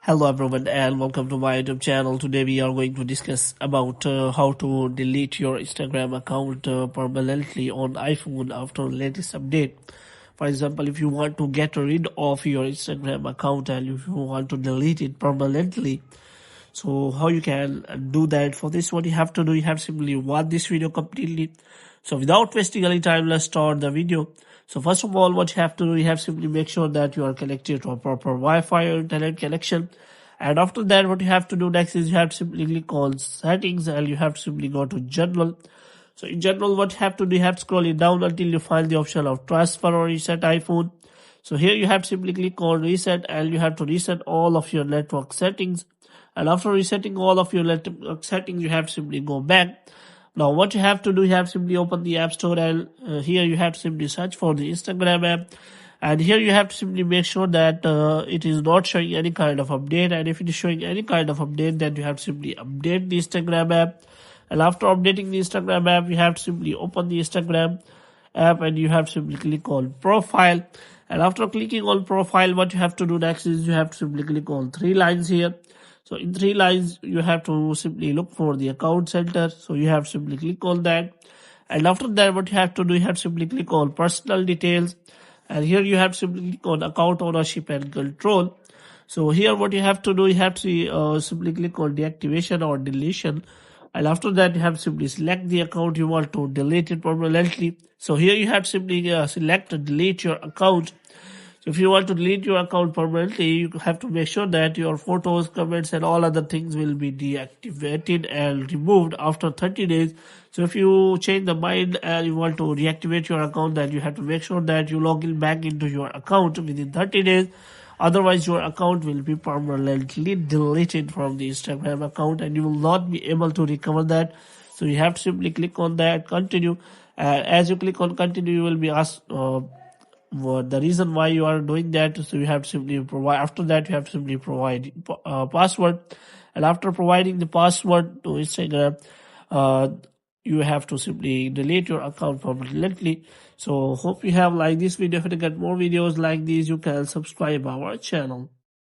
Hello everyone and welcome to my YouTube channel. Today we are going to discuss about how to delete your Instagram account permanently on iPhone after latest update. For example, if you want to get rid of your Instagram account and if you want to delete it permanently, so how you can do that? For this, what you have to do, you have simply watch this video completely. So without wasting any time, let's start the video. So first of all, what you have to do, you have simply make sure that you are connected to a proper Wi-Fi or internet connection. And after that, what you have to do next is you have to simply click on settings and you have to simply go to general. So in general, what you have to do, you have to scroll it down until you find the option of transfer or reset iPhone. So here you have to simply click on reset and you have to reset all of your network settings. And after resetting all of your network settings, you have to simply go back. Now what you have to do, you have to simply open the App Store and here you have to simply search for the Instagram app. And here you have to simply make sure that it is not showing any kind of update. And if it is showing any kind of update, then you have to simply update the Instagram app. And after updating the Instagram app, you have to simply open the Instagram app and you have to simply click on profile. And after clicking on profile, what you have to do next is you have to simply click on three lines here. So in three lines, you have to simply look for the account center. So you have to simply click on that. And after that, what you have to do, you have to simply click on personal details. And here you have to simply click on account ownership and control. So here what you have to do, you have to simply click on deactivation or deletion. And after that, you have to simply select the account you want to delete it permanently. So here you have to simply select delete your account. So if you want to delete your account permanently, you have to make sure that your photos, comments and all other things will be deactivated and removed after 30 days. So if you change the mind and you want to reactivate your account, then you have to make sure that you log in back into your account within 30 days. Otherwise, your account will be permanently deleted from the Instagram account and you will not be able to recover that. So you have to simply click on that, continue. As you click on continue, you will be asked what the reason why you are doing that. So you have to simply provide, after that you have to simply provide password. And after providing the password to Instagram, you have to simply delete your account permanently. So hope you have liked this video. If you get more videos like these, you can subscribe our channel.